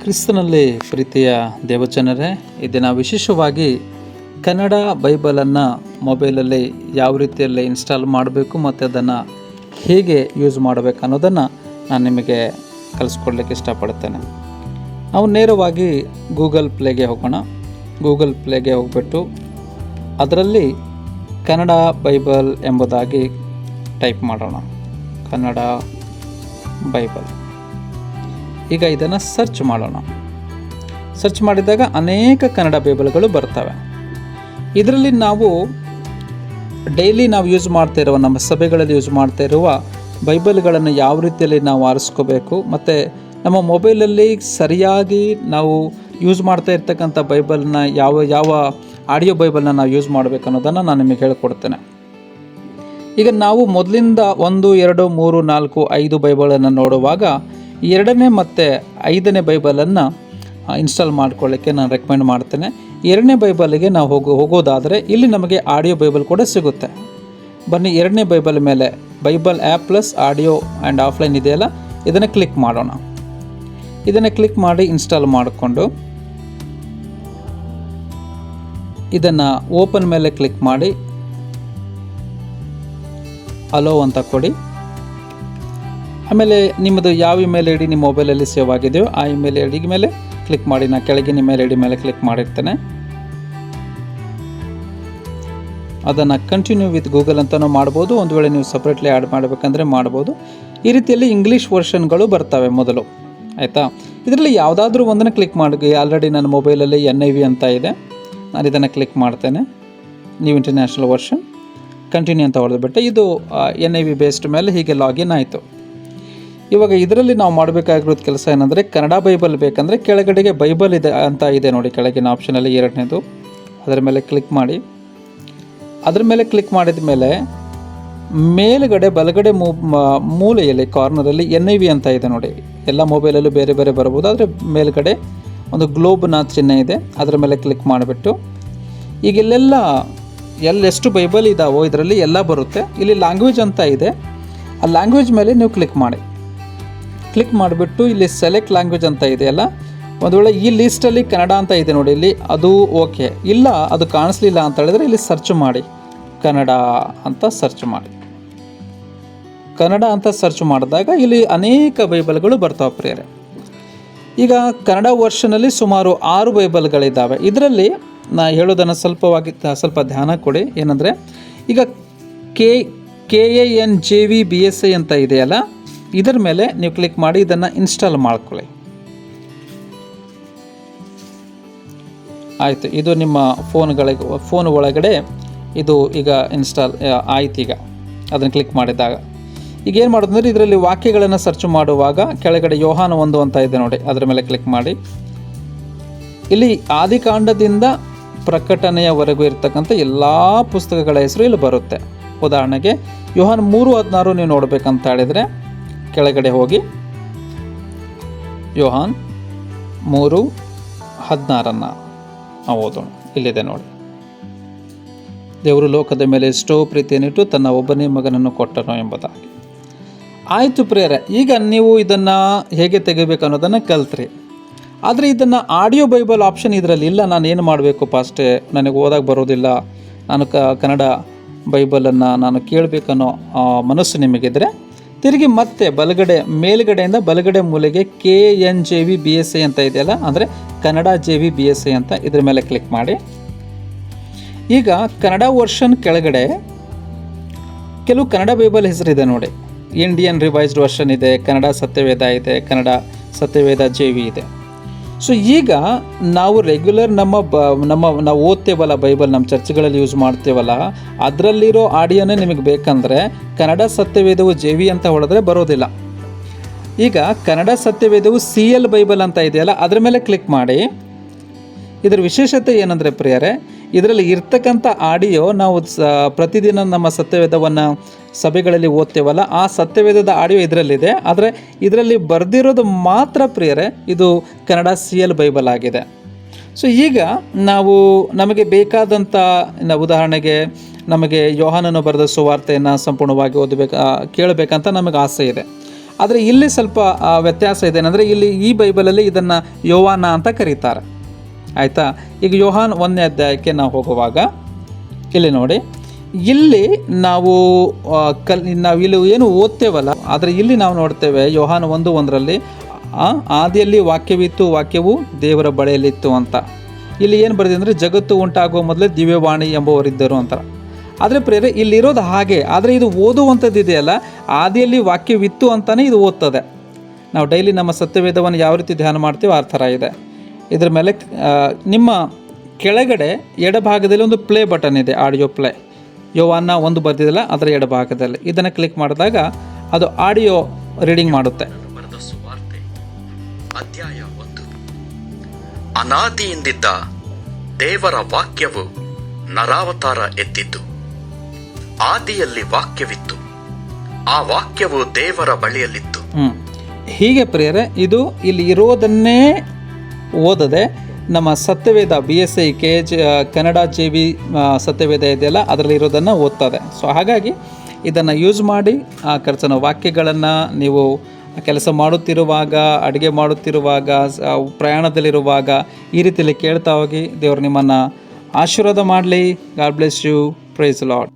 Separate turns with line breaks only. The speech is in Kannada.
ಕ್ರಿಸ್ತನಲ್ಲಿ ಪ್ರೀತಿಯ ದೇವಜನರೇ, ಈ ದಿನ ವಿಶೇಷವಾಗಿ ಕನ್ನಡ ಬೈಬಲನ್ನು ಮೊಬೈಲಲ್ಲಿ ಯಾವ ರೀತಿಯಲ್ಲಿ ಇನ್ಸ್ಟಾಲ್ ಮಾಡಬೇಕು ಮತ್ತು ಅದನ್ನು ಹೇಗೆ ಯೂಸ್ ಮಾಡಬೇಕು ಅನ್ನೋದನ್ನು ನಾನು ನಿಮಗೆ ಕಲಿಸ್ಕೊಡ್ಲಿಕ್ಕೆ ಇಷ್ಟಪಡ್ತೇನೆ. ನಾವು ನೇರವಾಗಿ ಗೂಗಲ್ ಪ್ಲೇಗೆ ಹೋಗೋಣ. ಗೂಗಲ್ ಪ್ಲೇಗೆ ಹೋಗ್ಬಿಟ್ಟು ಅದರಲ್ಲಿ ಕನ್ನಡ ಬೈಬಲ್ ಎಂಬುದಾಗಿ ಟೈಪ್ ಮಾಡೋಣ. ಕನ್ನಡ ಬೈಬಲ್. ಈಗ ಇದನ್ನು ಸರ್ಚ್ ಮಾಡೋಣ. ಸರ್ಚ್ ಮಾಡಿದಾಗ ಅನೇಕ ಕನ್ನಡ ಬೈಬಲ್ಗಳು ಬರ್ತವೆ. ಇದರಲ್ಲಿ ನಾವು ಡೈಲಿ ನಾವು ಯೂಸ್ ಮಾಡ್ತಾ ಇರುವ, ನಮ್ಮ ಸಭೆಗಳಲ್ಲಿ ಯೂಸ್ ಮಾಡ್ತಾ ಇರುವ ಬೈಬಲ್ಗಳನ್ನು ಯಾವ ರೀತಿಯಲ್ಲಿ ನಾವು ಆರಿಸ್ಕೋಬೇಕು ಮತ್ತು ನಮ್ಮ ಮೊಬೈಲಲ್ಲಿ ಸರಿಯಾಗಿ ನಾವು ಯೂಸ್ ಮಾಡ್ತಾ ಇರ್ತಕ್ಕಂಥ ಬೈಬಲ್ನ ಯಾವ ಆಡಿಯೋ ಬೈಬಲ್ನ ನಾವು ಯೂಸ್ ಮಾಡಬೇಕು ಅನ್ನೋದನ್ನು ನಾನು ನಿಮಗೆ ಹೇಳ್ಕೊಡ್ತೇನೆ. ಈಗ ನಾವು ಮೊದಲಿಂದ 1, 2, 3, 4, 5 ಬೈಬಲನ್ನು ನೋಡುವಾಗ 2ನೇ ಮತ್ತು 5ನೇ ಬೈಬಲನ್ನು ಇನ್ಸ್ಟಾಲ್ ಮಾಡ್ಕೊಳ್ಳಿಕ್ಕೆ ನಾನು ರೆಕಮೆಂಡ್ ಮಾಡ್ತೇನೆ. 2ನೇ ಬೈಬಲಿಗೆ ನಾವು ಹೋಗೋದಾದರೆ ಇಲ್ಲಿ ನಮಗೆ ಆಡಿಯೋ ಬೈಬಲ್ ಕೂಡ ಸಿಗುತ್ತೆ. ಬನ್ನಿ, 2ನೇ ಬೈಬಲ್ ಮೇಲೆ Bible app plus audio and offline ಇದೆಯಲ್ಲ, ಇದನ್ನು ಕ್ಲಿಕ್ ಮಾಡೋಣ. ಇದನ್ನು ಕ್ಲಿಕ್ ಮಾಡಿ ಇನ್ಸ್ಟಾಲ್ ಮಾಡಿಕೊಂಡು ಇದನ್ನು ಓಪನ್ ಮೇಲೆ ಕ್ಲಿಕ್ ಮಾಡಿ ಅಲೋ ಅಂತ ಕೊಡಿ. ಆಮೇಲೆ ನಿಮ್ಮದು ಯಾವ ಇಮೇಲ್ ಐ ಡಿ ನಿಮ್ಮ ಮೊಬೈಲಲ್ಲಿ ಸೇವ್ ಆಗಿದೆಯೋ ಆ ಇಮೇಲ್ ಐ ಡಿ ಮೇಲೆ ಕ್ಲಿಕ್ ಮಾಡಿ. ನಾನು ಕೆಳಗಿನ ಇಮೇಲ್ ಐ ಡಿ ಮೇಲೆ ಕ್ಲಿಕ್ ಮಾಡಿರ್ತೇನೆ. ಅದನ್ನು ಕಂಟಿನ್ಯೂ ವಿತ್ ಗೂಗಲ್ ಅಂತಲೂ ಮಾಡ್ಬೋದು. ಒಂದು ವೇಳೆ ನೀವು ಸಪ್ರೇಟ್ಲಿ ಆ್ಯಡ್ ಮಾಡಬೇಕಂದ್ರೆ ಮಾಡ್ಬೋದು. ಈ ರೀತಿಯಲ್ಲಿ ಇಂಗ್ಲೀಷ್ ವರ್ಷನ್ಗಳು ಬರ್ತವೆ ಮೊದಲು, ಆಯಿತಾ. ಇದರಲ್ಲಿ ಯಾವುದಾದ್ರೂ ಒಂದನ್ನು ಕ್ಲಿಕ್ ಮಾಡಿ. ಆಲ್ರೆಡಿ ನನ್ನ ಮೊಬೈಲಲ್ಲಿ NIV ಅಂತ ಇದೆ, ನಾನು ಇದನ್ನು ಕ್ಲಿಕ್ ಮಾಡ್ತೇನೆ. ನ್ಯೂ ಇಂಟರ್ನ್ಯಾಷನಲ್ ವರ್ಷನ್ ಕಂಟಿನ್ಯೂ ಅಂತ ಹೊಡೆದುಬಿಟ್ಟೆ. ಇದು NIV ಬೇಸ್ಡ್ ಮೇಲೆ ಹೀಗೆ ಲಾಗಿನ್ ಆಯಿತು. ಇವಾಗ ಇದರಲ್ಲಿ ನಾವು ಮಾಡಬೇಕಾಗಿರೋದು ಕೆಲಸ ಏನಂದರೆ, ಕನ್ನಡ ಬೈಬಲ್ ಬೇಕಂದರೆ ಕೆಳಗಡೆಗೆ ಬೈಬಲ್ ಇದೆ ಅಂತ ಇದೆ ನೋಡಿ, ಕೆಳಗಿನ ಆಪ್ಷನಲ್ಲಿ 2ನೇದು, ಅದರ ಮೇಲೆ ಕ್ಲಿಕ್ ಮಾಡಿ. ಅದರ ಮೇಲೆ ಕ್ಲಿಕ್ ಮಾಡಿದ ಮೇಲೆ ಮೇಲುಗಡೆ ಬಲಗಡೆ ಮೂಲೆಯಲ್ಲಿ ಕಾರ್ನರಲ್ಲಿ NIV ಅಂತ ಇದೆ ನೋಡಿ. ಎಲ್ಲ ಮೊಬೈಲಲ್ಲೂ ಬೇರೆ ಬೇರೆ ಬರ್ಬೋದು, ಆದರೆ ಮೇಲುಗಡೆ ಒಂದು ಗ್ಲೋಬ್ನ ಚಿಹ್ನೆ ಇದೆ, ಅದರ ಮೇಲೆ ಕ್ಲಿಕ್ ಮಾಡಿಬಿಟ್ಟು ಈಗ ಇಲ್ಲೆಲ್ಲ ಎಷ್ಟು ಬೈಬಲ್ ಇದ್ದಾವೋ ಇದರಲ್ಲಿ ಎಲ್ಲ ಬರುತ್ತೆ. ಇಲ್ಲಿ ಲ್ಯಾಂಗ್ವೇಜ್ ಅಂತ ಇದೆ, ಆ ಲ್ಯಾಂಗ್ವೇಜ್ ಮೇಲೆ ನೀವು ಕ್ಲಿಕ್ ಮಾಡಿ. ಕ್ಲಿಕ್ ಮಾಡಿಬಿಟ್ಟು ಇಲ್ಲಿ ಸೆಲೆಕ್ಟ್ ಲ್ಯಾಂಗ್ವೇಜ್ ಅಂತ ಇದೆಯಲ್ಲ, ಒಂದು ವೇಳೆ ಈ ಲೀಸ್ಟಲ್ಲಿ ಕನ್ನಡ ಅಂತ ಇದೆ ನೋಡಿ, ಇಲ್ಲಿ ಅದು ಓಕೆ. ಇಲ್ಲ ಅದು ಕಾಣಿಸ್ಲಿಲ್ಲ ಅಂತ ಹೇಳಿದ್ರೆ ಇಲ್ಲಿ ಸರ್ಚ್ ಮಾಡಿ, ಕನ್ನಡ ಅಂತ ಸರ್ಚ್ ಮಾಡಿ. ಕನ್ನಡ ಅಂತ ಸರ್ಚ್ ಮಾಡಿದಾಗ ಇಲ್ಲಿ ಅನೇಕ ಬೈಬಲ್ಗಳು ಬರ್ತಾವೆ ಪ್ರಿಯರೇ. ಈಗ ಕನ್ನಡ ವರ್ಷನಲ್ಲಿ ಸುಮಾರು 6 ಬೈಬಲ್ಗಳಿದ್ದಾವೆ. ಇದರಲ್ಲಿ ನಾ ಹೇಳೋದನ್ನು ಸ್ವಲ್ಪ ಧ್ಯಾನ ಕೊಡಿ. ಏನಂದರೆ, ಈಗ KANJV BSI ಅಂತ ಇದೆಯಲ್ಲ, ಇದರ ಮೇಲೆ ನೀವು ಕ್ಲಿಕ್ ಮಾಡಿ ಇದನ್ನು ಇನ್ಸ್ಟಾಲ್ ಮಾಡ್ಕೊಳ್ಳಿ. ಆಯಿತು, ಇದು ನಿಮ್ಮ ಫೋನ್ ಒಳಗಡೆ ಇದು ಈಗ ಇನ್ಸ್ಟಾಲ್ ಆಯ್ತು. ಈಗ ಅದನ್ನು ಕ್ಲಿಕ್ ಮಾಡಿದಾಗ ಈಗ ಏನು ಮಾಡೋದಂದರೆ, ಇದರಲ್ಲಿ ವಾಕ್ಯಗಳನ್ನು ಸರ್ಚ್ ಮಾಡುವಾಗ ಕೆಳಗಡೆ ಯೋಹಾನ 1 ಅಂತ ಇದೆ ನೋಡಿ, ಅದರ ಮೇಲೆ ಕ್ಲಿಕ್ ಮಾಡಿ. ಇಲ್ಲಿ ಆದಿಕಾಂಡದಿಂದ ಪ್ರಕಟಣೆಯವರೆಗೂ ಇರ್ತಕ್ಕಂಥ ಎಲ್ಲ ಪುಸ್ತಕಗಳ ಹೆಸರು ಇಲ್ಲಿ ಬರುತ್ತೆ. ಉದಾಹರಣೆಗೆ ಯೋಹಾನ 3:16 ನೀವು ನೋಡಬೇಕಂತ ಹೇಳಿದರೆ ಕೆಳಗಡೆ ಹೋಗಿ ಯೋಹಾನ್ 3:16 ನಾವು ಓದೋಣ. ಇಲ್ಲಿದೆ ನೋಡಿ, ದೇವರು ಲೋಕದ ಮೇಲೆ ಎಷ್ಟೋ ಪ್ರೀತಿಯನ್ನಿಟ್ಟು ತನ್ನ ಒಬ್ಬನೇ ಮಗನನ್ನು ಕೊಟ್ಟನು ಎಂಬುದಾಗಿ. ಆಯಿತು ಪ್ರಿಯರೇ, ಈಗ ನೀವು ಇದನ್ನು ಹೇಗೆ ತೆಗಿಬೇಕು ಅನ್ನೋದನ್ನು ಕಲ್ತ್ರಿ. ಆದರೆ ಇದನ್ನು ಆಡಿಯೋ ಬೈಬಲ್ ಆಪ್ಷನ್ ಇದರಲ್ಲಿ ಇಲ್ಲ. ನಾನು ಏನು ಮಾಡಬೇಕು ಪಾಸ್ಟೇ, ನನಗೆ ಓದಕ್ಕೆ ಬರೋದಿಲ್ಲ, ನಾನು ಕನ್ನಡ ಬೈಬಲನ್ನು ನಾನು ಕೇಳಬೇಕನ್ನೋ ಮನಸ್ಸು ನಿಮಗಿದ್ರೆ ತಿರುಗಿ ಮತ್ತೆ ಮೇಲುಗಡೆಯಿಂದ ಬಲಗಡೆ ಮೂಲೆಗೆ KNJV BSI ಅಂತ ಇದೆಯಲ್ಲ, ಅಂದರೆ ಕನ್ನಡ JV BSI ಅಂತ ಇದ್ರ ಮೇಲೆ ಕ್ಲಿಕ್ ಮಾಡಿ. ಈಗ ಕನ್ನಡ ವರ್ಷನ್ ಕೆಳಗಡೆ ಕೆಲವು ಕನ್ನಡ ಬೈಬಲ್ ಹೆಸರಿದೆ ನೋಡಿ. ಇಂಡಿಯನ್ ರಿವೈಸ್ಡ್ ವರ್ಷನ್ ಇದೆ, ಕನ್ನಡ ಸತ್ಯವೇದ ಇದೆ, ಕನ್ನಡ ಸತ್ಯವೇದ JV ಇದೆ. ಸೊ ಈಗ ನಾವು ರೆಗ್ಯುಲರ್ ನಾವು ಓದ್ತೇವಲ್ಲ ಬೈಬಲ್, ನಮ್ಮ ಚರ್ಚ್ಗಳಲ್ಲಿ ಯೂಸ್ ಮಾಡ್ತೇವಲ್ಲ, ಅದರಲ್ಲಿರೋ ಆಡಿಯೋನೇ ನಿಮಗೆ ಬೇಕಂದರೆ ಕನ್ನಡ ಸತ್ಯವೇದವು JV ಅಂತ ಹೊಡೆದ್ರೆ ಬರೋದಿಲ್ಲ. ಈಗ ಕನ್ನಡ ಸತ್ಯವೇದವು CL ಬೈಬಲ್ ಅಂತ ಇದೆಯಲ್ಲ, ಅದರ ಮೇಲೆ ಕ್ಲಿಕ್ ಮಾಡಿ. ಇದರ ವಿಶೇಷತೆ ಏನಂದರೆ ಪ್ರಿಯರೇ, ಇದರಲ್ಲಿ ಇರ್ತಕ್ಕಂಥ ಆಡಿಯೋ ನಾವು ಪ್ರತಿದಿನ ನಮ್ಮ ಸತ್ಯವೇದವನ್ನು ಸಭೆಗಳಲ್ಲಿ ಓದ್ತೇವಲ್ಲ, ಆ ಸತ್ಯವೇದದ ಆಡಿಯೋ ಇದರಲ್ಲಿದೆ. ಆದರೆ ಇದರಲ್ಲಿ ಬರೆದಿರೋದು ಮಾತ್ರ ಪ್ರಿಯರೇ ಇದು ಕನ್ನಡ CL ಬೈಬಲ್ ಆಗಿದೆ. ಸೊ ಈಗ ನಮಗೆ ಬೇಕಾದಂಥ ಉದಾಹರಣೆಗೆ ನಮಗೆ ಯೋಹಾನನು ಬರೆದ ಸುವಾರ್ತೆಯನ್ನು ಸಂಪೂರ್ಣವಾಗಿ ಕೇಳಬೇಕಂತ ನಮಗೆ ಆಸೆ ಇದೆ. ಆದರೆ ಇಲ್ಲಿ ಸ್ವಲ್ಪ ವ್ಯತ್ಯಾಸ ಇದೆ. ಏನಂದರೆ ಇಲ್ಲಿ ಈ ಬೈಬಲಲ್ಲಿ ಇದನ್ನು ಯೋಹಾನ ಅಂತ ಕರೀತಾರೆ. ಆಯಿತಾ. ಈಗ ಯೋಹಾನ್ 1ನೇ ಅಧ್ಯಾಯಕ್ಕೆ ನಾವು ಹೋಗುವಾಗ ಇಲ್ಲಿ ನೋಡಿ, ಇಲ್ಲಿ ನಾವು ನಾವಿಲ್ಲಿ ಏನು ಓದ್ತೇವಲ್ಲ, ಆದರೆ ಇಲ್ಲಿ ನಾವು ನೋಡ್ತೇವೆ ಯೋಹಾನ 1:1 ಆದಿಯಲ್ಲಿ ವಾಕ್ಯವಿತ್ತು, ವಾಕ್ಯವು ದೇವರ ಬಳಿಯಲ್ಲಿತ್ತು ಅಂತ. ಇಲ್ಲಿ ಏನು ಬರೆದಿದೆ ಅಂದರೆ ಜಗತ್ತು ಉಂಟಾಗುವ ಮೊದಲೇ ದಿವ್ಯವಾಣಿ ಎಂಬುವರಿದ್ದರು ಅಂತ. ಆದರೆ ಪ್ರೇರೆ ಇಲ್ಲಿರೋದು ಹಾಗೆ, ಆದರೆ ಇದು ಓದುವಂಥದ್ದು ಇದೆಯಲ್ಲ, ಆದಿಯಲ್ಲಿ ವಾಕ್ಯವಿತ್ತು ಅಂತಲೇ ಇದು ಓದ್ತದೆ. ನಾವು ಡೈಲಿ ನಮ್ಮ ಸತ್ಯವೇದವನ್ನು ಯಾವ ರೀತಿ ಧ್ಯಾನ ಮಾಡ್ತೀವೋ ಆ ಥರ ಇದೆ. ಇದ್ರ ಮೇಲೆ ನಿಮ್ಮ ಕೆಳಗಡೆ ಎಡಭಾಗದಲ್ಲಿ ಒಂದು ಪ್ಲೇ ಬಟನ್ ಇದೆ, ಆಡಿಯೋ ಪ್ಲೇ. ಯೋಹಾನ 1 ಬರ್ದಿದಲ್ಲ, ಅದರ ಎಡಭಾಗದಲ್ಲಿ ಇದನ್ನು ಕ್ಲಿಕ್ ಮಾಡಿದಾಗ ಅದು ಆಡಿಯೋ ರೀಡಿಂಗ್ ಮಾಡುತ್ತೆ.
ಬರೆದ ಸುವಾರ್ತೆ ಅಧ್ಯಾಯ 1. ಅನಾದಿಯಿಂದಿದ್ದ ದೇವರ ವಾಕ್ಯವು ನರಾವತಾರ ಎತ್ತಿದ್ದು. ಆದಿಯಲ್ಲಿ ವಾಕ್ಯವಿತ್ತು, ಆ ವಾಕ್ಯವು ದೇವರ ಬಳಿಯಲ್ಲಿತ್ತು.
ಹೀಗೆ ಪ್ರಿಯರೇ, ಇದು ಇಲ್ಲಿ ಇರೋದನ್ನೇ ಓದದೆ ನಮ್ಮ ಸತ್ಯವೇದ BSI ಕನ್ನಡ JV ಸತ್ಯವೇದ ಇದೆಯಲ್ಲ, ಅದರಲ್ಲಿ ಇರೋದನ್ನು ಓದ್ತದೆ. ಸೊ ಹಾಗಾಗಿ ಇದನ್ನು ಯೂಸ್ ಮಾಡಿ ಆ ಕರ್ತನ ವಾಕ್ಯಗಳನ್ನು ನೀವು ಕೆಲಸ ಮಾಡುತ್ತಿರುವಾಗ, ಅಡುಗೆ ಮಾಡುತ್ತಿರುವಾಗ, ಪ್ರಯಾಣದಲ್ಲಿರುವಾಗ ಈ ರೀತಿಯಲ್ಲಿ ಕೇಳ್ತಾ ಹೋಗಿ. ದೇವರು ನಿಮ್ಮನ್ನು ಆಶೀರ್ವಾದ ಮಾಡಲಿ. God bless you. Praise lord.